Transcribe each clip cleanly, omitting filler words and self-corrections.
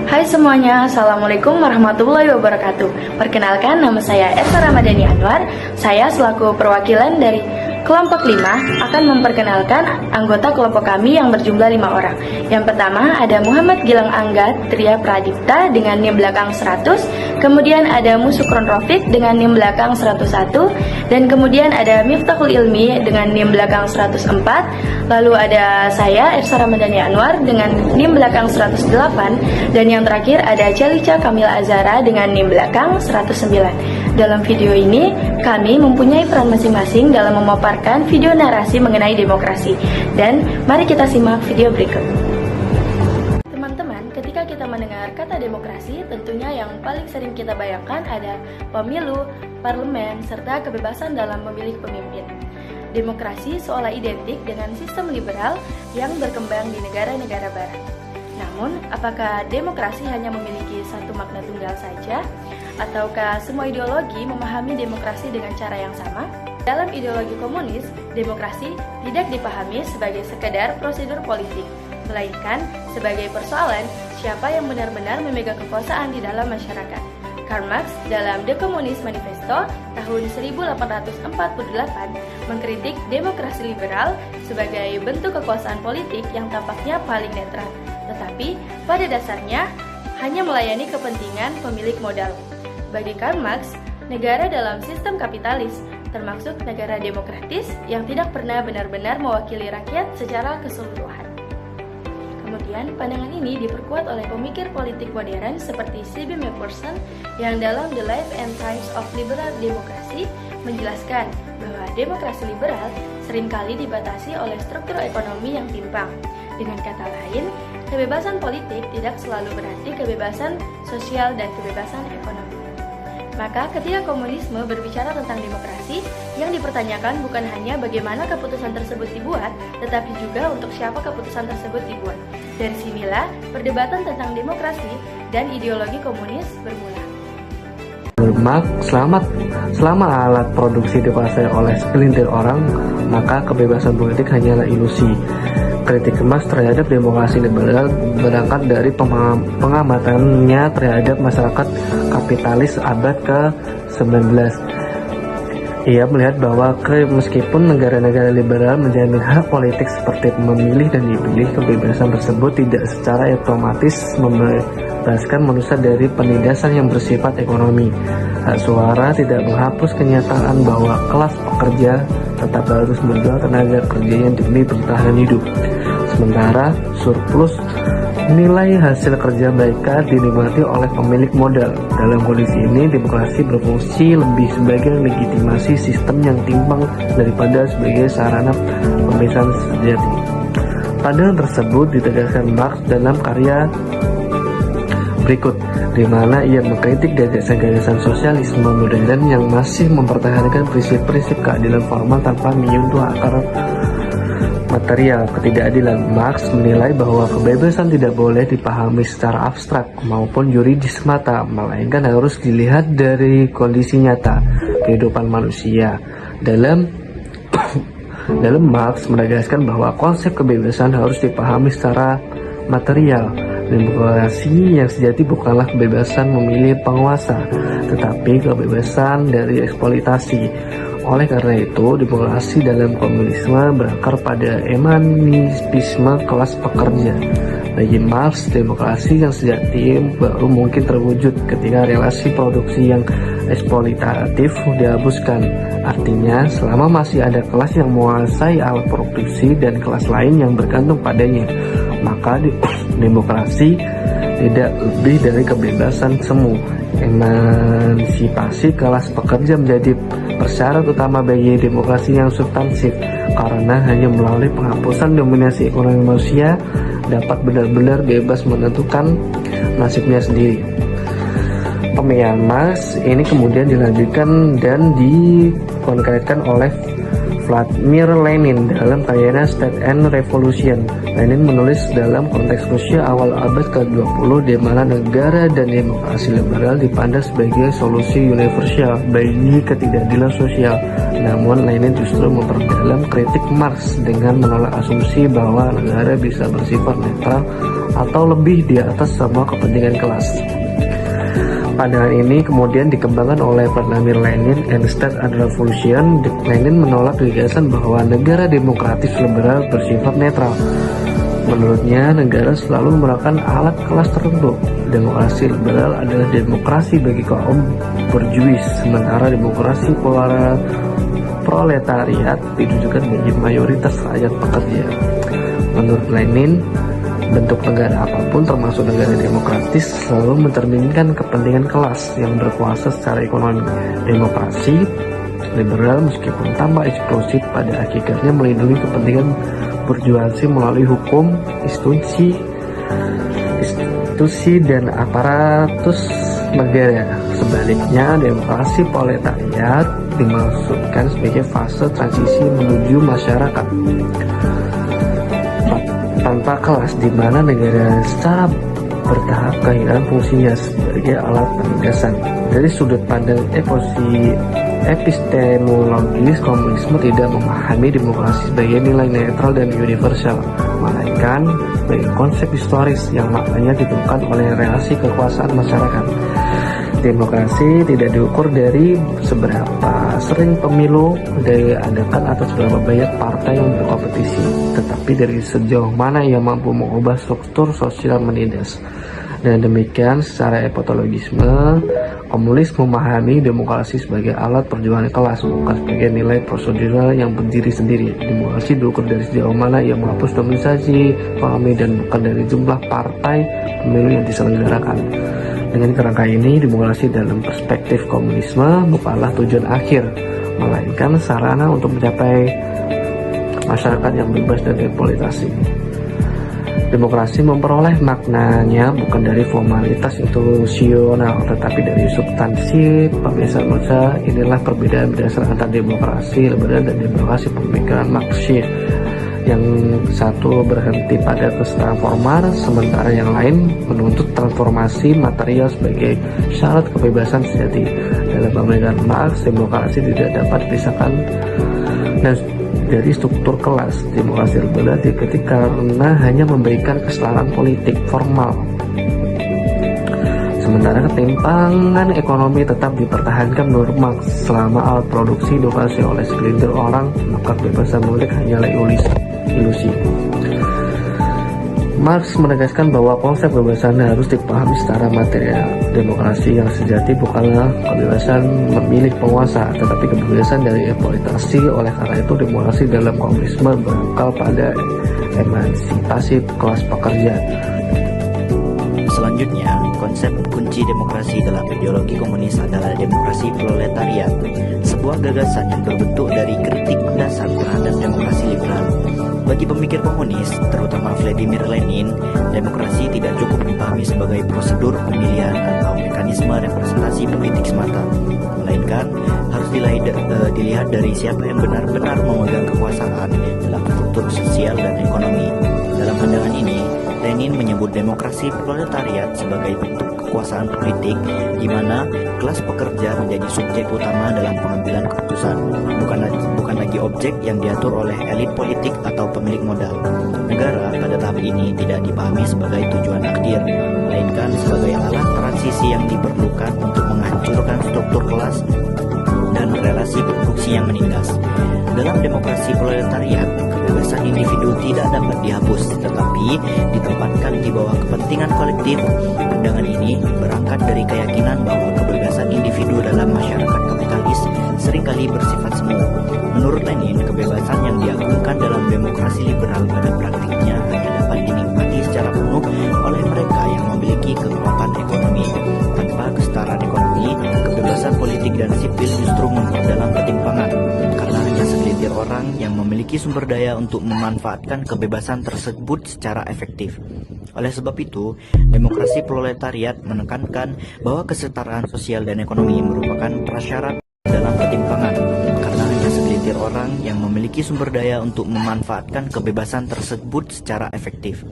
Hai semuanya, Assalamualaikum warahmatullahi wabarakatuh. Perkenalkan, nama saya Esa Ramadhani Anwar. Saya selaku perwakilan dari kelompok 5 akan memperkenalkan anggota kelompok kami yang berjumlah 5 orang. Yang pertama ada Muhammad Gilang Angga Tria Pradipta dengan NIM belakang 100. Kemudian ada Musukron Rafiq dengan NIM belakang 101. Dan kemudian ada Miftahul Ilmi dengan NIM belakang 104. Lalu ada saya, Esa Ramadhani Anwar dengan NIM belakang 108. Dan yang terakhir ada Celica Kamil Azara dengan NIM belakang 109. Dalam video ini, kami mempunyai peran masing-masing dalam memaparkan video narasi mengenai demokrasi. Dan mari kita simak video berikut. Teman-teman, ketika kita mendengar kata demokrasi, tentunya yang paling sering kita bayangkan ada pemilu, parlemen, serta kebebasan dalam memilih pemimpin. Demokrasi seolah identik dengan sistem liberal yang berkembang di negara-negara barat. Namun, apakah demokrasi hanya memiliki satu makna tunggal saja? Ataukah semua ideologi memahami demokrasi dengan cara yang sama? Dalam ideologi komunis, demokrasi tidak dipahami sebagai sekedar prosedur politik, melainkan sebagai persoalan siapa yang benar-benar memegang kekuasaan di dalam masyarakat. Karl Marx dalam The Communist Manifesto tahun 1848 mengkritik demokrasi liberal sebagai bentuk kekuasaan politik yang tampaknya paling netral, tetapi pada dasarnya hanya melayani kepentingan pemilik modal. Bagi Karl Marx, negara dalam sistem kapitalis termasuk negara demokratis yang tidak pernah benar-benar mewakili rakyat secara keseluruhan. Kemudian, pandangan ini diperkuat oleh pemikir politik modern seperti C.B. Macpherson yang dalam The Life and Times of Liberal Democracy menjelaskan bahwa demokrasi liberal seringkali dibatasi oleh struktur ekonomi yang timpang. Dengan kata lain, kebebasan politik tidak selalu berarti kebebasan sosial dan kebebasan ekonomi. Maka ketika komunisme berbicara tentang demokrasi, yang dipertanyakan bukan hanya bagaimana keputusan tersebut dibuat, tetapi juga untuk siapa keputusan tersebut dibuat. Dari sinilah perdebatan tentang demokrasi dan ideologi komunis bermula. Selama alat produksi dikuasai oleh segelintir orang, maka kebebasan politik hanyalah ilusi. Kritik Marx terhadap demokrasi liberal berangkat dari pengamatannya terhadap masyarakat kapitalis abad ke-19. Ia melihat bahwa meskipun negara-negara liberal menjamin hak politik seperti memilih dan dipilih, kebebasan tersebut tidak secara otomatis membebaskan manusia dari penindasan yang bersifat ekonomi. Hak suara tidak menghapus kenyataan bahwa kelas pekerja tetap harus menjual tenaga kerjanya demi bertahan hidup. Sementara surplus nilai hasil kerja mereka dinikmati oleh pemilik modal. Dalam kondisi ini, demokrasi berfungsi lebih sebagai legitimasi sistem yang timpang daripada sebagai sarana pembebasan sejati. Pandangan tersebut ditegaskan Marx dalam karya berikut, di mana ia mengkritik gagasan-gagasan sosialisme modern yang masih mempertahankan prinsip-prinsip keadilan formal tanpa menyentuh akar material ketidakadilan. Marx menilai bahwa kebebasan tidak boleh dipahami secara abstrak maupun yuridis semata, melainkan harus dilihat dari kondisi nyata kehidupan manusia. Dalam Marx menegaskan bahwa konsep kebebasan harus dipahami secara material. Demokrasi yang sejati bukanlah kebebasan memilih penguasa, tetapi kebebasan dari eksploitasi. Oleh karena itu, demokrasi dalam komunisme berakar pada emansipasi kelas pekerja. Bagi Marx, demokrasi yang sejati baru mungkin terwujud ketika relasi produksi yang eksploitatif dihapuskan. Artinya, selama masih ada kelas yang menguasai alat produksi dan kelas lain yang bergantung padanya, maka demokrasi tidak lebih dari kebebasan semu. Emansipasi kelas pekerja menjadi persyarat utama bagi demokrasi yang substansif, karena hanya melalui penghapusan dominasi ekonomi manusia dapat benar-benar bebas menentukan nasibnya sendiri. Pemikiran Marx ini kemudian dilanjutkan dan dikonkretkan oleh Vladimir Lenin dalam karyanya State and Revolution. Lenin menulis dalam konteks Rusia awal abad ke-20 di mana negara dan demokrasi liberal dipandang sebagai solusi universal bagi ketidakadilan sosial. Namun Lenin justru memperdalam kritik Marx dengan menolak asumsi bahwa negara bisa bersifat netral atau lebih di atas semua kepentingan kelas. Pandangan ini kemudian dikembangkan oleh Vladimir Lenin and State and Revolution. Lenin menolak gagasan bahwa negara demokratis liberal bersifat netral. Menurutnya, negara selalu merupakan alat kelas tertentu. Demokrasi liberal adalah demokrasi bagi kaum berjuis, sementara demokrasi proletariat ditujukan bagi mayoritas rakyat pekerja. Menurut Lenin, bentuk negara apapun termasuk negara demokratis selalu mencerminkan kepentingan kelas yang berkuasa secara ekonomi. Demokrasi liberal meskipun tambah eksplosif pada hakikatnya melindungi kepentingan burjuasi melalui hukum, institusi dan aparatus negara. Sebaliknya, demokrasi proletariat dimaksudkan sebagai fase transisi menuju masyarakat tanpa kelas, di mana negara secara bertahap kehilangan fungsinya sebagai alat penindasan. Dari sudut pandang epistemologis, komunisme tidak memahami demokrasi sebagai nilai netral dan universal, melainkan sebagai konsep historis yang maknanya ditentukan oleh relasi kekuasaan masyarakat. Demokrasi tidak diukur dari seberapa sering pemilu diadakan atau seberapa banyak partai yang berkompetisi, tetapi dari sejauh mana ia mampu mengubah struktur sosial menindas. Dan demikian, secara epitologisme, komunis memahami demokrasi sebagai alat perjuangan kelas, bukan sebagai nilai prosedural yang berdiri sendiri. Demokrasi diukur dari sejauh mana ia menghapus dominasi ekonomi dan bukan dari jumlah partai pemilu yang diselenggarakan. Dengan kerangka ini, demokrasi dalam perspektif komunisme bukanlah tujuan akhir, melainkan sarana untuk mencapai masyarakat yang bebas dari eksploitasi. Demokrasi memperoleh maknanya bukan dari formalitas institusional, tetapi dari substansi pembiasaan manusia. Inilah perbedaan berdasar antara demokrasi liberal dan demokrasi pemikiran Marxis. Yang satu berhenti pada kesetaraan formal, sementara yang lain menuntut transformasi material sebagai syarat kebebasan sejati. Dalam pemikiran Marx, demokrasi tidak dapat dipisahkan dari struktur kelas. Demokrasi liberal dikritik karena hanya memberikan kesetaraan politik formal, sementara ketimpangan ekonomi tetap dipertahankan menurut Marx. Selama alat produksi dikuasai oleh segelintir orang, maka kebebasan politik hanyalah ilusi. Marx menegaskan bahwa konsep kebebasan harus dipahami secara material. Demokrasi yang sejati bukanlah kebebasan memilih penguasa, tetapi kebebasan dari eksploitasi. Oleh karena itu, demokrasi dalam komunisme berakar pada emansipasi kelas pekerja. Selanjutnya, konsep kunci demokrasi dalam ideologi komunis adalah demokrasi proletariat, sebuah gagasan yang berbentuk dari kritik mendasar terhadap demokrasi liberal. Bagi pemikir komunis, terutama Vladimir Lenin, demokrasi tidak cukup dipahami sebagai prosedur pemilihan atau mekanisme representasi politik semata, melainkan harus dilihat dari siapa yang benar-benar memegang kekuasaan dalam struktur sosial dan ekonomi. Dalam pandangan ini, Lenin menyebut demokrasi proletariat sebagai bentuk kekuasaan politik di mana kelas pekerja menjadi subjek utama dalam pengambilan keputusan, bukan lagi objek yang diatur oleh elit politik atau pemilik modal. Negara pada tahap ini tidak dipahami sebagai tujuan akhir, melainkan sebagai alat transisi yang diperlukan untuk menghancurkan struktur kelas dan relasi produksi yang menindas. Dalam demokrasi proletariat, kebebasan individu tidak dapat dihapus, tetapi ditempatkan di bawah kepentingan kolektif. Pandangan ini berangkat dari keyakinan bahwa kebebasan individu dalam masyarakat kapitalis seringkali bersifat semu. Menurut Lenin, kebebasan yang diagungkan dalam demokrasi liberal pada praktiknya hanya dapat dinikmati secara penuh oleh mereka yang memiliki kekuatan ekonomi. Tanpa kesetaraan ekonomi, kebebasan politik dan sipil justru memperdalam ketimpangan, karena hanya segelintir orang yang memiliki sumber daya untuk memanfaatkan kebebasan tersebut secara efektif. Oleh sebab itu, demokrasi proletariat menekankan bahwa kesetaraan sosial dan ekonomi merupakan prasyarat dalam ketimpangan, karena hanya segelintir segelintir orang yang memiliki sumber daya untuk memanfaatkan kebebasan tersebut secara efektif.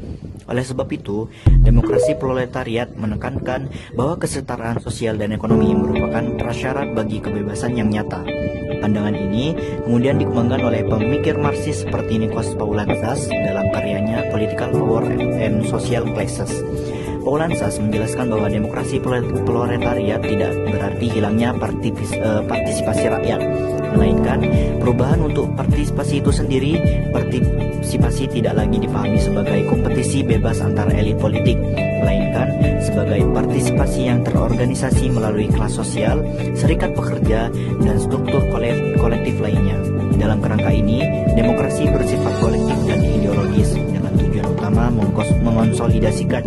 Oleh sebab itu, demokrasi proletariat menekankan bahwa kesetaraan sosial dan ekonomi merupakan prasyarat bagi kebebasan yang nyata. Pandangan ini kemudian dikembangkan oleh pemikir Marxis seperti Nikos Poulantzas dalam karyanya Political Power and Social Classes. Poulantzas menjelaskan bahwa demokrasi proletariat tidak berarti hilangnya partisipasi rakyat, melainkan perubahan untuk partisipasi itu sendiri. Partisipasi tidak lagi dipahami sebagai kompetisi bebas antara elit politik, melainkan sebagai partisipasi yang terorganisasi melalui kelas sosial, serikat pekerja, dan struktur kolektif lainnya. Dalam kerangka ini, demokrasi bersifat kolektif dan ideologis dengan tujuan utama mengonsolidasikan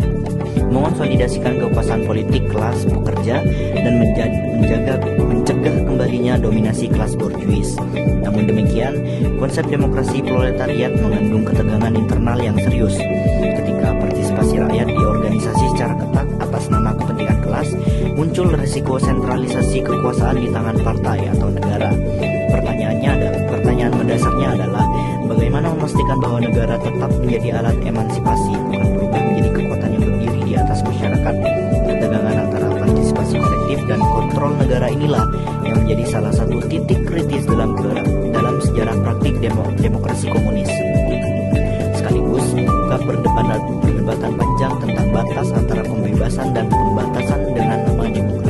kekuasaan politik kelas pekerja dan mencegah kembalinya dominasi kelas borjuis. Namun demikian, konsep demokrasi proletariat mengandung ketegangan internal yang serius. Ketika partisipasi rakyat diorganisasi secara ketat atas nama kepentingan kelas, muncul risiko sentralisasi kekuasaan di tangan partai atau negara. Pertanyaan mendasarnya adalah bagaimana memastikan bahwa negara tetap menjadi alat emansipasi, bukan berubah menjadi kekuatan yang berdiri di atas masyarakat. Ketegangan antara partisipasi kolektif dan kontrol negara inilah yang menjadi salah satu titik kritis dalam sejarah praktik demokrasi komunis. Sekaligus membuka perdebatan panjang tentang batas antara pembebasan dan pembatasan dengan nama demokrasi.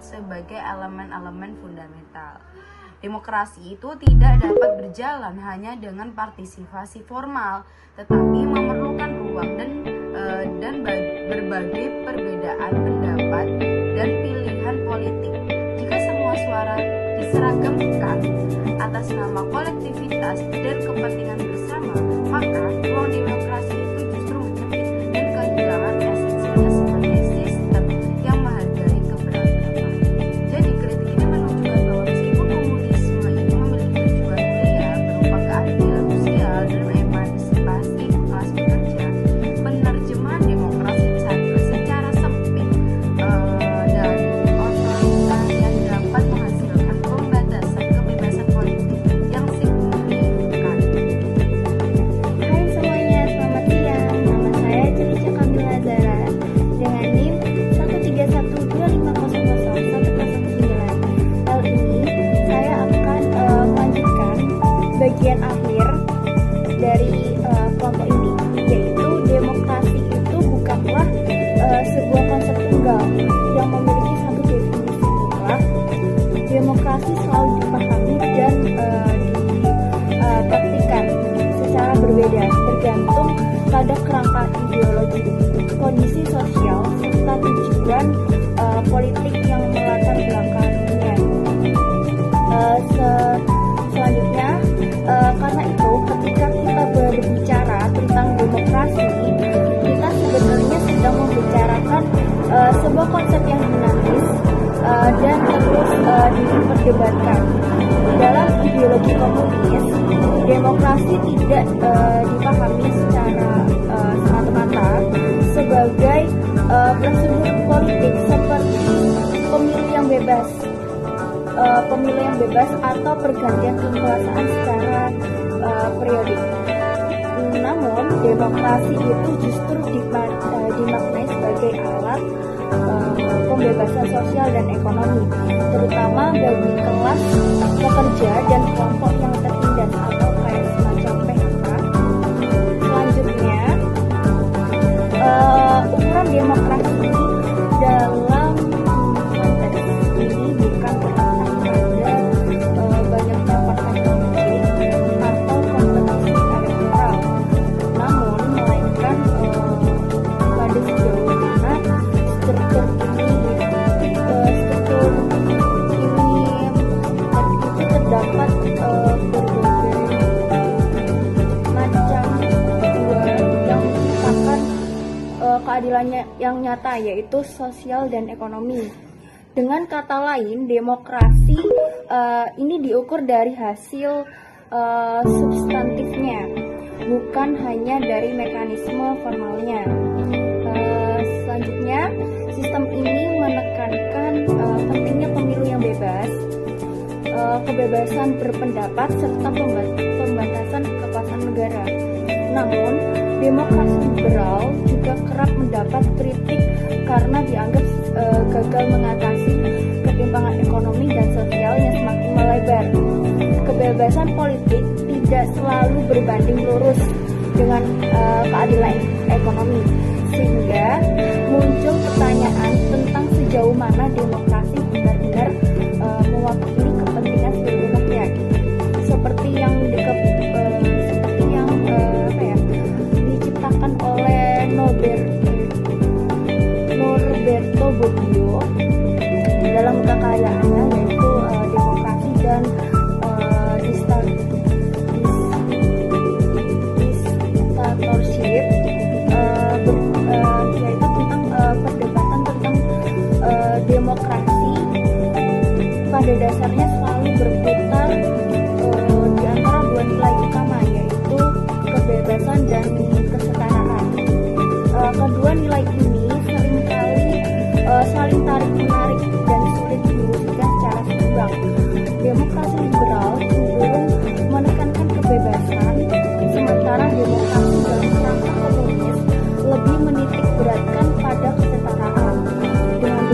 Sebagai elemen-elemen fundamental. Demokrasi itu tidak dapat berjalan hanya dengan partisipasi formal, tetapi memerlukan ruang dan berbagai perbedaan pendapat dan pilihan politik. Jika semua suara diseragamkan atas nama kolektivitas dan kepentingan bersama, maka ruang demokrasi itu justru menyempit dan kehilangan esensinya sebagai sistem yang menghargai keberagaman. Jadi kritik ini menunjukkan bahwa meskipun komunisme ini memiliki tujuan mulia berupa keadilan sosial dan emansipasi kelas pekerja, penerjemahan demokrasi secara sempit dan otoriter yang dapat menghasilkan pembatasan kebebasan politik yang signifikan. Hai semuanya, selamat siang. Nama saya Celica Kamila Zara dengan NIM 13125001109. Kali ini saya akan melanjutkan bagian akhir dari kelompok ini, yaitu demokrasi itu bukanlah sebuah konsep tunggal yang memiliki satu definisi mutlak. Demokrasi selalu dipahami dan dipraktikkan secara berbeda tergantung pada kerangka ideologi, kondisi sosial, serta tujuan politik yang melatar belakangnya. Selanjutnya, karena itu ketika kita berbicara tentang demokrasi, kita sebenarnya sedang membicarakan sebuah konsep yang dinamis dan terus diperdebatkan. Dalam ideologi komunis, demokrasi tidak dipahami secara semata-mata sebagai prosedur politik seperti pemilu yang bebas bebas atau pergantian kekuasaan secara periodik. Namun, demokrasi itu justru dimaknai sebagai alat pembebasan sosial dan ekonomi, terutama bagi kelas pekerja dan kelompok yang tertindas atau kayak semacam PHK. Selanjutnya, ukuran demokrasi dalam konteks ini bukan terletak pada banyaknya partai politik atau kompetisi elektoral, namun melainkan pada sejauh mana struktur itu terdapat berbagai macam yang menciptakan keadilannya yang nyata, yaitu sosial dan ekonomi. Dengan kata lain, demokrasi ini diukur dari hasil substantifnya, bukan hanya dari mekanisme formalnya. Selanjutnya, sistem ini menekankan pentingnya pemilu yang bebas, kebebasan berpendapat, serta pembatasan kekuasaan negara. Namun, demokrasi liberal juga kerap mendapat kritik karena dianggap gagal mengatasi ketimpangan ekonomi dan sosial yang semakin melebar. Kebebasan politik tidak selalu berbanding lurus dengan keadilan ekonomi, sehingga muncul pertanyaan tentang sejauh mana demokrasi benar-benar mewakili kepentingan seluruh rakyat, seperti yang diciptakan oleh Norberto Bobbio dalam kekayaannya, yaitu demokrasi dan dictatorship, yaitu tentang perdebatan tentang demokrasi pada dasarnya selalu berputar di antara dua nilai utama, yaitu kebebasan dan kesetaraan. Kedua nilai ini seringkali saling tarik-menarik dan sulit diwujudkan secara seimbang. Demokrasi liberal cenderung menekankan kebebasan, sementara demokrasi dalam kerangka komunis lebih menitik beratkan pada kesetaraan. Dengan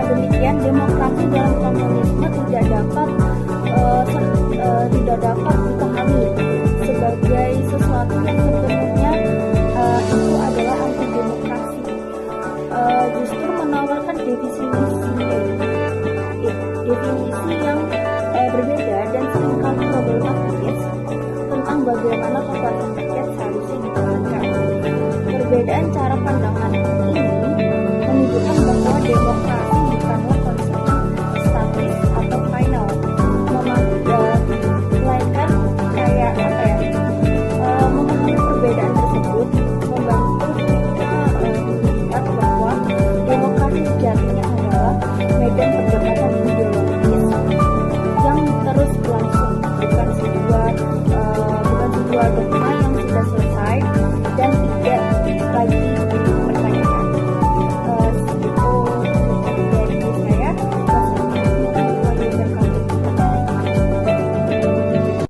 demikian, demokrasi dalam komunisme tidak dapat dipahami sebagai sesuatu yang sebenarnya itu adalah anti demokrasi. Justru menawarkan definisi yang berbeda dan seringkali problematis tentang bagaimana kekuasaan rakyat seharusnya dijalankan. Perbedaan cara pandangan